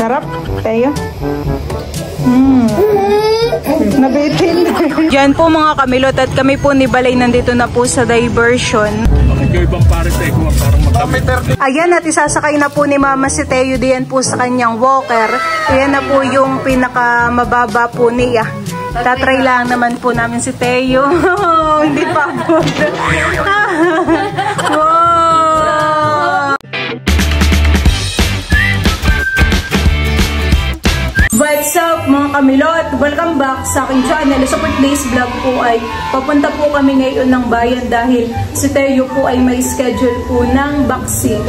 Sarap, tayo. Nabitin. Diyan po mga kamilot at kami po ni Balay nandito na po sa diversion. Ayan at isasakay na po ni Mama si Teo diyan po sa kanyang walker. Ayan na po yung pinakamababa po niya. Tatry lang naman po namin si Teo. Hindi pa po. Wow! What's up mga kamilot? Welcome back sa aking channel. So for today's vlog po ay papunta po kami ngayon ng bayan dahil si Teo po ay may schedule po ng vaccine.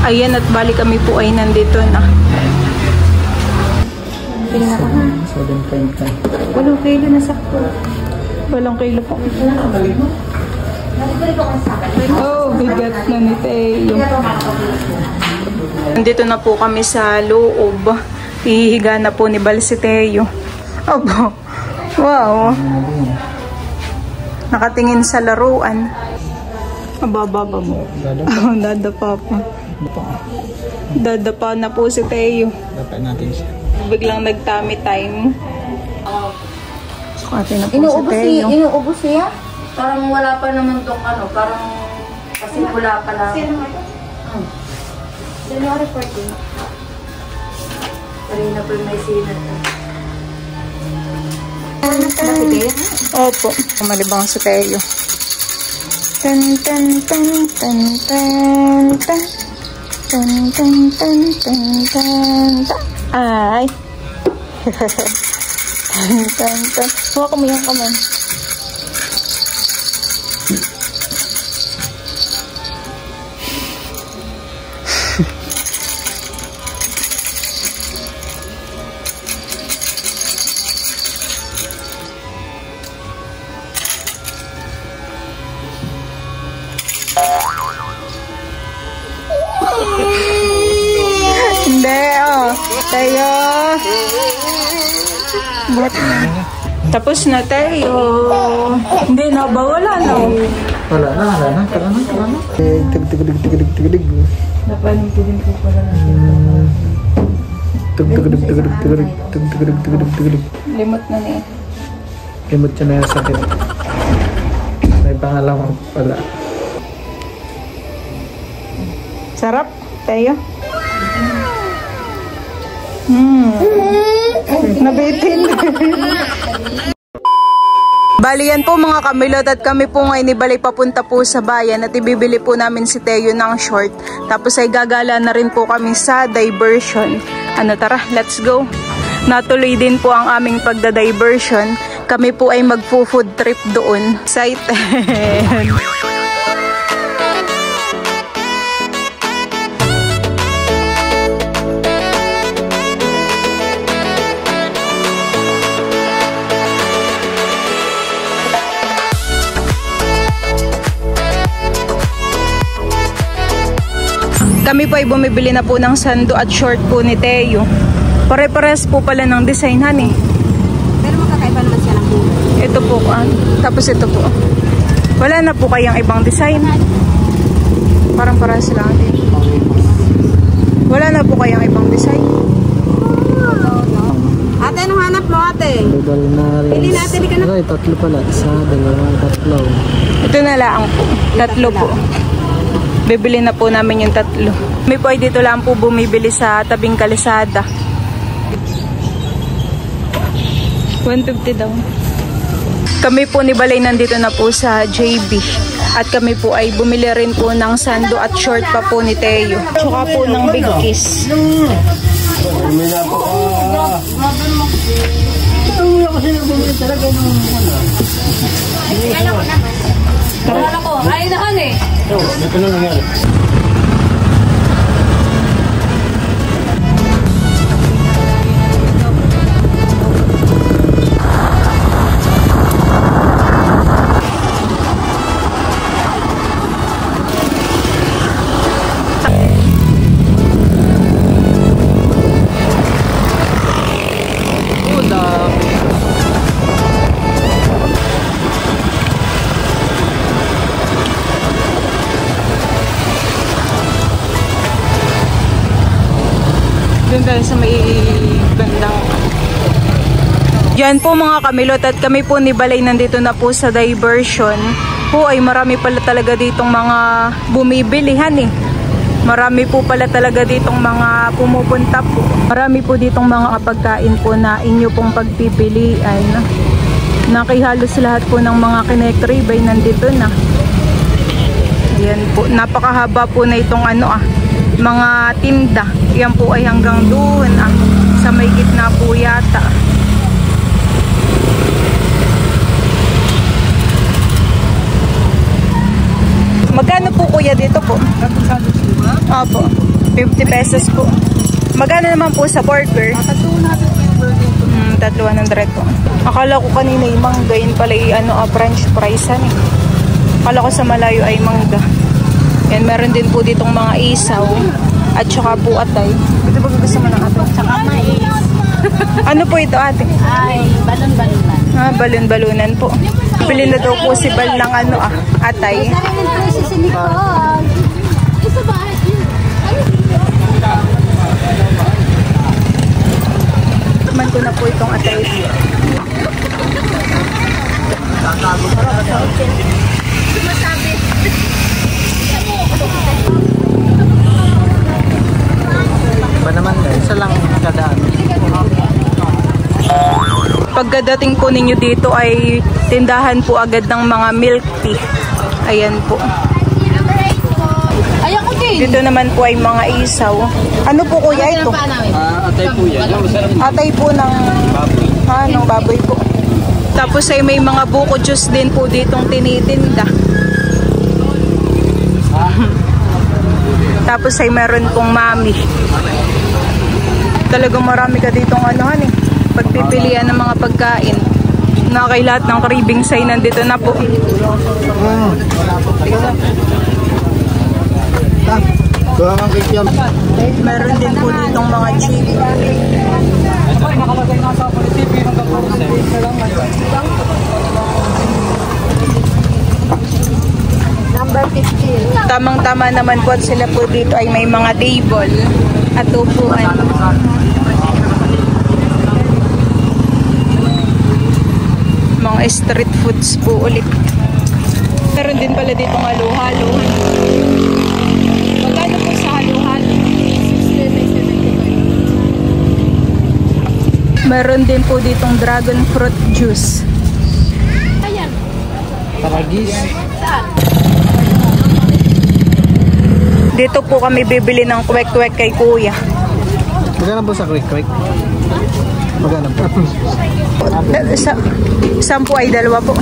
Ayan at bali kami po ay nandito na. Tingnan ko ha. 7.5. 8 kilo na sakto. 8 kilo po. Oh, bigat na ni Teo. Nandito na po kami sa loob. Hihiga na po ni Bal si Teo. Opo. Wow. Nakatingin sa laruan. Ababa mo. Dadapa pa. Dadapa na po si Teo. Dapat natin siya. Biglang nag-tummy time. Ate na po si Teo. Inuubos siya? Parang wala pa naman itong ano, parang kasi wala pa lang. January 14. Parina po may sinat. Opo. Malibang si Teo. Tan tan tan tan tan tan. Tan tan tan tan tan tan. Ay. Tan tan tan. Huwag mo yung kamay. Hindi, oh. Tayo. Tapos na tayo. Hindi na ba? Wala na. Wala na. Tara na. Tigadig. Napanigilin ko pala na. Tigadig. Limot na niya. Limot siya na yan sa akin. May pangalan pala. Sarap, tayo. Nabitin. Bali yan po mga kamilot at kami po ngayon ibalay papunta po sa bayan at ibibili po namin si Teo ng short. Tapos ay gagala na rin po kami sa diversion. Ano tara, let's go. Natuloy din po ang aming pagda-diversion. Kami po ay magfo-food trip doon. Excited. Kami po ay bumibili na po ng sando at short po ni Teo. Pare-pares po pala ng design, honey. Pero magkakaiba naman siya ng kulay. Ito po, tapos ito po. Wala na po kayang ibang design. Parang parehas lang din. Wala na po kayang ibang design. Ate, anong hanap mo, ate? Pili natin, di ka na. Ay, 3 pala. 1, 2, 3. Ito na lang po. 3 po. Bibili na po namin yung 3. May po ay dito lang po bumibili sa tabing kalisada. 150 daw. Kami po ni Balay nandito na po sa JB. At kami po ay bumili rin po ng sando at short pa po ni Teo. Tsaka po ng Big Kiss. Wala ko. Ay, nakan eh. Ito na nangyari. Doon tayo sa may bandang. Yan po mga kamilot, at kami po ni Balay nandito na po sa diversion. Po ay marami pala talaga ditong mga bumibilihan eh. Marami po pala talaga ditong mga pumupunta po. Marami po ditong mga pagkain po na inyo pong pagpipilian. Nakihalos lahat po ng mga kinekribay nandito na. Yan po, napakahaba po na itong mga tinda. Yan po ay hanggang doon sa may gitna po yata. Magkano po kuya dito po? Opo, 50 pesos po. Magkano naman po sa burger? 300 po. Akala ko kanina yung mangga, yun pala yung french fries eh. Akala ko sa malayo ay mangga. Yan, meron din po ditong mga isaw at saka po atay. Ito ba gusto mo ng atay? Tsaka mais. Ano po ito ate? Ay, balon-balunan. Balon-balunan po. Pili na daw po si Bal ng atay. Man ko na po itong atay. Ba naman isa lang kadaan. Pagkadating po ninyo dito ay tindahan po agad ng mga milk tea. Ayan po. Ayan ko din. Dito naman po ay mga isaw. Ano po kuya ito? Atay po yan. Atay po ng baboy po. Tapos ay may mga buko juice din po ditong tinitinda. Tapos ay meron pong mami. Talagang marami ka ditong pagpipilian ng mga pagkain. Na kay lahat ng karibing say nandito na po. Meron din po ditong mga chili. Number 15. Tamang-tama naman po at sila po dito ay may mga table at upuan. Mga street foods po ulit. Meron din pala dito halo-halo. Magkano po sa halo-halo? Meron din po ditong dragon fruit juice. Ayan. Taragis. Dito po kami bibili ng kwek-kwek kay kuya. Magkano po sa kwek-kwek? Magkano po? Isang po ay 2 po.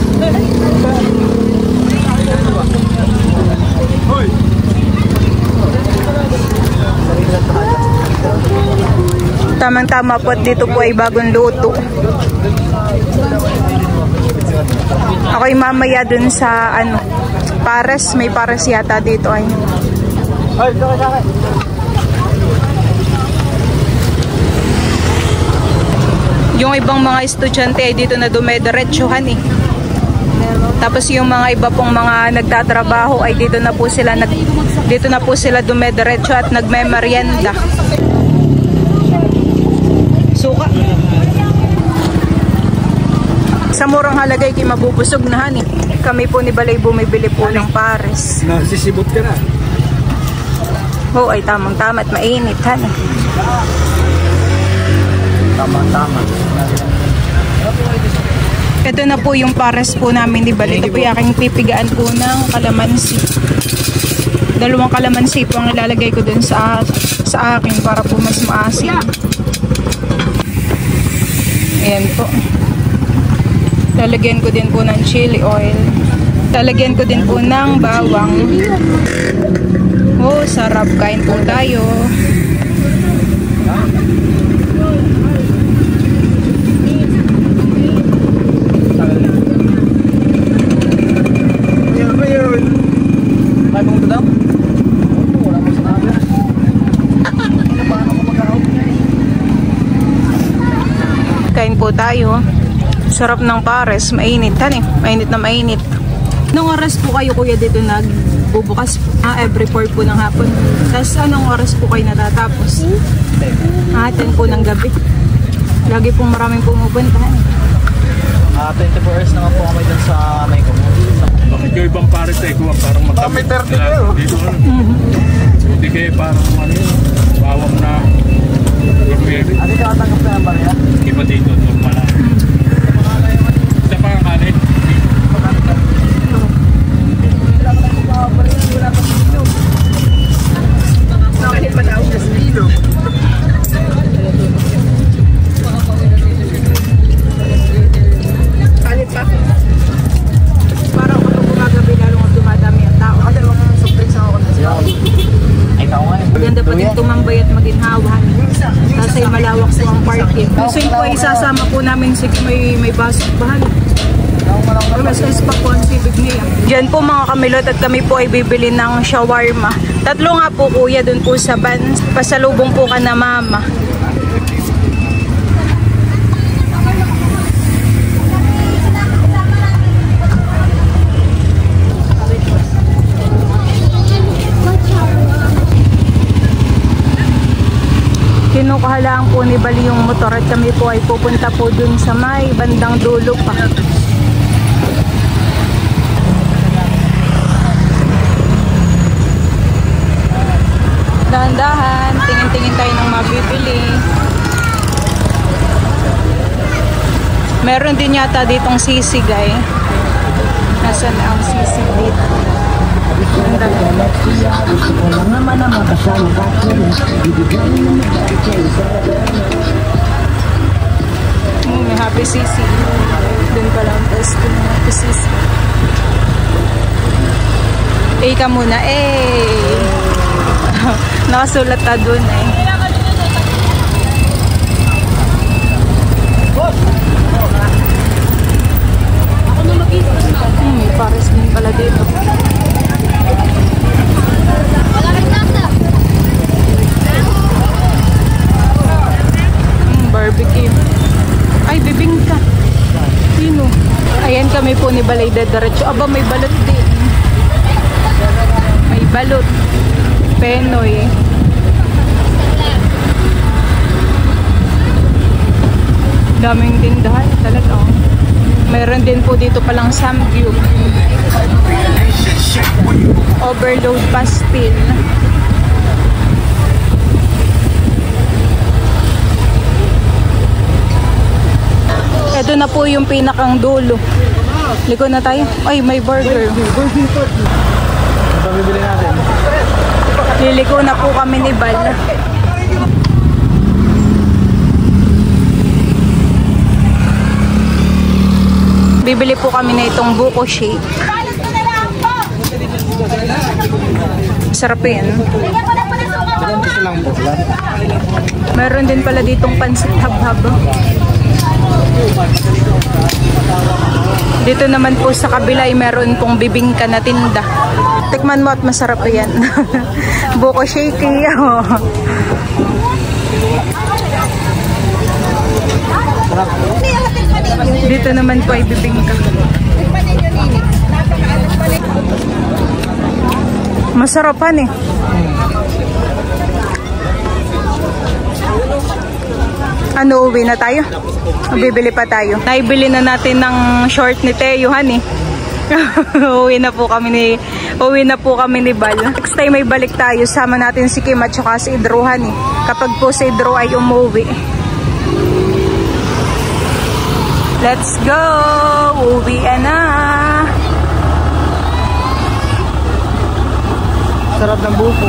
Tamang-tama po at dito po ay bagong luto. Ako'y mamaya dun sa pares. May pares yata dito ay. Yung ibang mga estudyante ay dito na dumediretsuhan eh. Tapos yung mga iba pong mga nagtatrabaho ay dito na po sila dumediretso at nagme-merienda. Suka. Sa murang halaga ay mabubusog na eh. Kami po ni Balay bumibili po ng pares. Nasisibot ka na. Oo, ay tamang-tama at mainit Tama-tama. Ito na po yung pares po namin ni Balay. Ito po yung aking pipigaan po ng kalamansi. 2 kalamansi po ang ilalagay ko dun sa akin para po mas maasim. Ayan po. Lalagyan ko din po ng chili oil. Lalagyan ko din po ng bawang. Oh, sarap. Kain po tayo. Kain po tayo. Sarap ng pares. Mainit. Mainit na mainit. Nung oras po kayo kuya dito bubukas po. Every 4 po ng hapon. Tapos anong oras po kayo natatapos? 10 po ng gabi. Lagi pong maraming pumupuntahan. 24 hours naman po kami dun sa may community. Bakit yung ibang pares na ikuha parang magkami dito hindi kayo parang ano yun, bawang na rosemary. Ano ka katanggap na ang barya? Iba dito, normal lang. Isa pa ang kanin. Nakalit pa daw sa stilo. Kalit pa. Parang kapag gumagabi lalong at dumadami ang tao. Kasi mga surprise ako na siya. Ay, tao nga. Maganda pa din tumambay at maginhawahan. Kasi malawak po ang parking. Gusto po ay isasama po namin si may basok bahan. MSS pa po ang sibig nila. Diyan po mga kamilot at kami po ay bibili ng shawarma. 3 nga po kuya dun po sa van. Pasalubong po ka na mama. Kinukahalaan po ni Bali yung motor at kami po ay pupunta po dun sa may bandang dulo pa. Dahan-dahan, tingin-tingin tayo ng mabibili. Meron din yata ditong sisig ay. Nasaan ang sisig dito? May happy sisig. Doon pa lang pesto ng happy sisig. Ka muna nakasulat na dun may pares din pala dito. Barbecue. Ay, bibingka. Sino? Ayan kami po ni Balay Diretso. Aba, may balot din. May balot. Penoy. Daming tindahan talaga. Mayroon din po dito palang Samgyup. Overload pastil. Ito na po yung pinakang dulo. Liko na tayo. Ay, may burger. Ito bibili natin. Liliko na po kami ni Bal. Bibili po kami na itong buko shake. Sarap yan. Meron din pala ditong pansit hab-hab. Dito naman po sa kabila ay meron pong bibingka na tinda. Tikman mo at masarap yan. Buko shake. Dito naman po ay bibingka. Masarapan eh. Ano, uwi na tayo? Bibili pa tayo. Naibili na natin ng short ni Teohan eh. Uwi na po kami ni Bal. Next time may balik tayo. Sama natin si Kim at saka si Idrohan eh. Kapag po si Idro ay umuwi. Let's go! Uwi na! Sarap ng buko.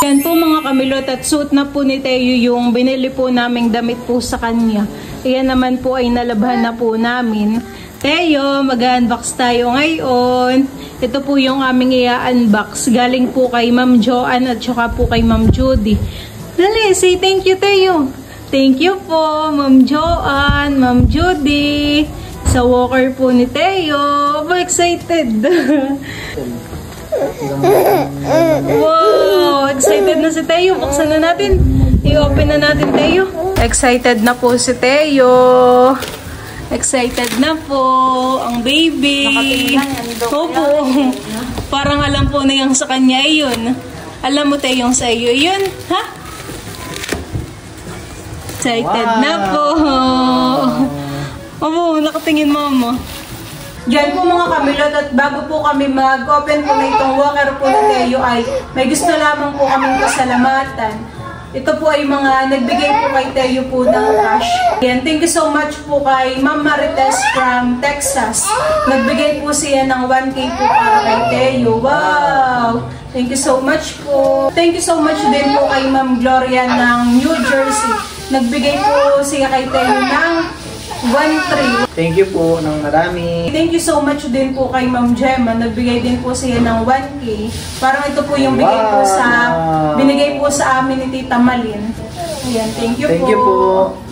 Yan po mga kamilot at suot na po ni Teo yung binili po naming damit po sa kanya. Ayan naman po ay nalabhan na po namin. Teo, mag-unbox tayo ngayon. Ito po yung aming i-unbox. Galing po kay Ma'am Joanne at saka po kay Ma'am Judy. Dali, say thank you Teo. Thank you po Ma'am Joanne, Ma'am Judy. Sa walker po ni Teo. Aba, excited. Wow! Excited na si Teo. Buksan na natin. I-open na natin, Teo. Excited na po si Teo. Excited na po ang baby. Opo. Parang alam po na yung sa kanya yun. Alam mo Teo yung sa iyo yun. Ha? Excited na po. Opo, nakatingin mama. Diyan po mga kamilot at bago po kami mag-open po na itong walker po ni Teo ay may gusto lamang po kaming pasalamatan. Ito po ay mga nagbigay po kay Teo po ng cash. Ayan, thank you so much po kay Ma'am Marites from Texas. Nagbigay po siya ng 1K po para kay Teo. Wow! Thank you so much po. Thank you so much din po kay Ma'am Gloria ng New Jersey. Nagbigay po siya kay Teo ng 1-3. Thank you po ng marami. Thank you so much din po kay Ma'am Gemma. Nagbigay din po siya ng 1K. Parang ito po yung binigay po sa amin ni Tita Malin. Ayan, thank you po. Thank you po.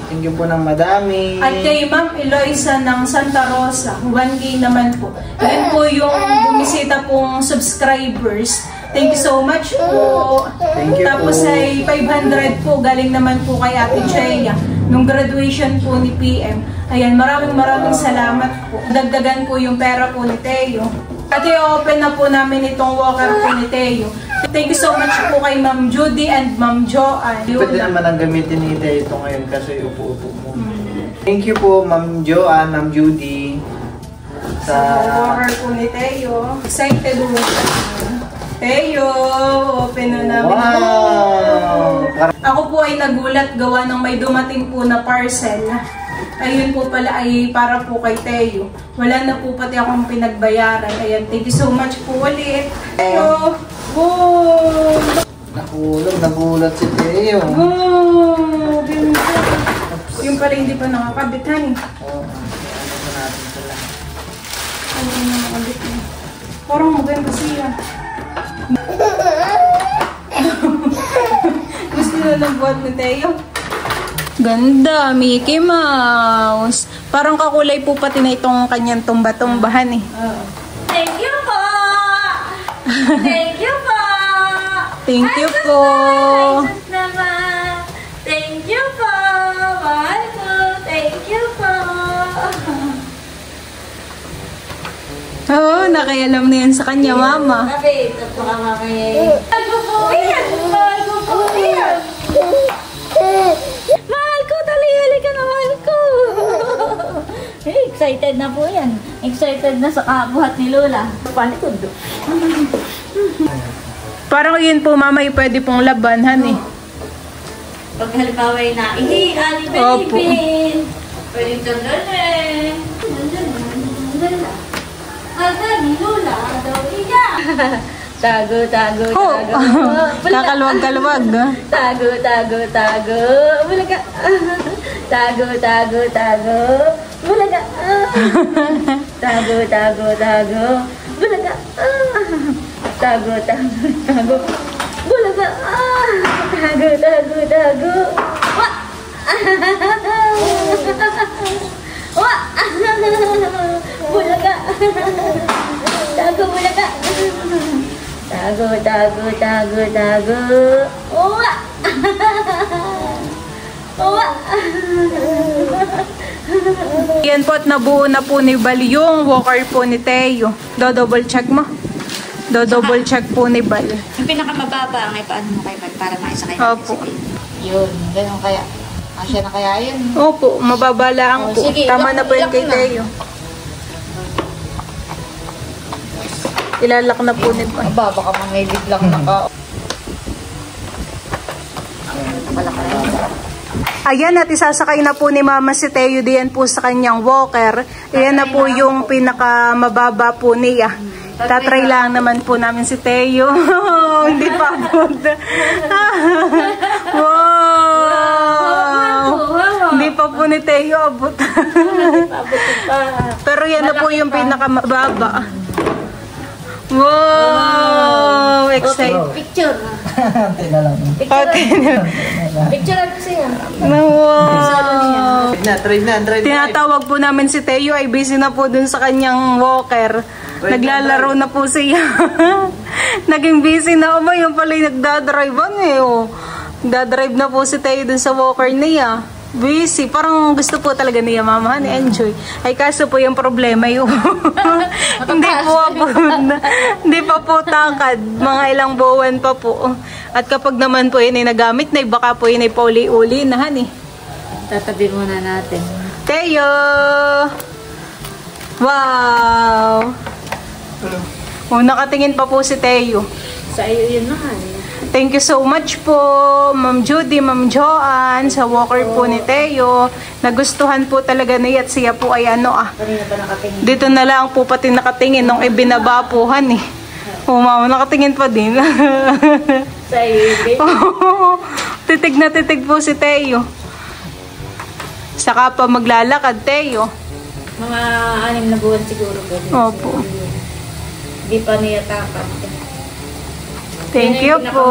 Thank you po ng madami. At kay Ma'am Eloisa ng Santa Rosa, 1K naman po. Yan po yung bumisita pong subscribers. Thank you so much po. Thank you Tapos po. ay 500 po galing naman po kay Ate Cheya nung graduation po ni PM. Ayan, maraming salamat po. Dagdagan po yung pera po ni Teo. At i-open na po namin itong walker po ni Teo. Thank you so much po kay Ma'am Judy and Ma'am Joanne. Pwede naman ang gamitin ni Teo ito ngayon kasi upo-upo mo. Thank you po Ma'am Joanne, Ma'am Judy. Sa walker po ni Teo. Excited po. Teo, open na namin. Wow! Ako po ay nagulat gawa ng may dumating po na parcel. Ayun po pala ay para po kay Teo. Wala na po pati akong pinagbayaran. Ayan, thank you so much po ulit. Teo! Wow! Nagulat si Teo. Wow! Ganda. Yung pala hindi pa nakakabit, honey. Oo. Ano natin sila? Ano na nakakabit niya? Parang maganda siya. Gusto na ng buhat ni Teo. Ganda, Mickey Mouse. Parang kakulay po pati na itong kanyang tumba-tumbahan eh. Thank you po! Thank you po! Thank you po. Naman. Thank you po! Mahal ko! Thank you po! Oo, nakialam na yan sa kanya, mama. Bakit? Ito ka makayay. Mahal ko po yan! Mahal ko po yan! Mahal ko! Dali-hali ka na, mahal ko! Excited na po yan. Excited na sa kabuhat ni Lola. Palikod. Parang yun po, mama, pwede pong labanhan eh. Pag halimbawa ay naihi, Opo. alipin-ipin. Pwede tanggalin. Aga ni Lola, daw iya. Tago, tago, Oh, tago. kakalwag-kalwag. Tago, tago, tago. Bulaga. Tago, tago, tago. Bulaga. Tago, tago, tago. Bulaga. Tago, tago, tago. Bulaga. Tago, tago, tago. Wah! Wah! Bulaga. Tago, bulaga. Tago, tago, tago, tago. Wah! Wah! Yan po at nabuo na po ni Bal yung walker po ni Teo. Do-double check mo. Do-double check po ni Bal. Yung pinakamababa, may paano mo kay Bal para maisakay Opo. Yun, ganun kaya. Asya na kaya yun. Opo, mababala ang Oh, po. sige, Tama na po ilak yung kay na. Teo. Ilalak na po ni Bal. Aba, baka may biglang naka... Ayan at isasakay na po ni Mama si Teo diyan po sa kanyang walker. Ayan na po yung pinakamababa po niya. Tatry lang naman po namin si Teo. Hindi pa abot. Wow! Hindi pa po ni Teo abot. Pero yan na po yung pinakamababa. Wow! Excited. Picture. Ante na lang. Picture at siya. Wow. Try na. Tinatawag po namin si Teo ay busy na po dun sa kanyang walker. Naglalaro na po siya. Naging busy na umay. Yung pala yung nagdadrive eh. Oh. Nagdadrive na po si Teo dun sa walker niya. Busy. Parang gusto po talaga niya mama ni enjoy. Ay kaso po yung problema yung hindi pa po takad. Mga ilang buwan pa po. At kapag naman po yun ay nagamit na baka po yun ay pauli-uli na han eh. Tatabi muna natin. Teo! Wow! Oh, nakatingin pa po si Teo. Sa iyo yun mahal. Thank you so much po, Ma'am Judy, Ma'am Joanne, sa walker po ni Teo. Nagustuhan po talaga niya at siya po ay Kanina pa nakatingin. dito na lang po pati nakatingin nung ibinabapuhan eh. Oh, mama, nakatingin pa din. Sa iyo, Titig na titig po si Teo. Saka pa maglalakad, Teo. Mga 6 na buwan siguro. Opo. Hindi pa niya takap. Thank you po.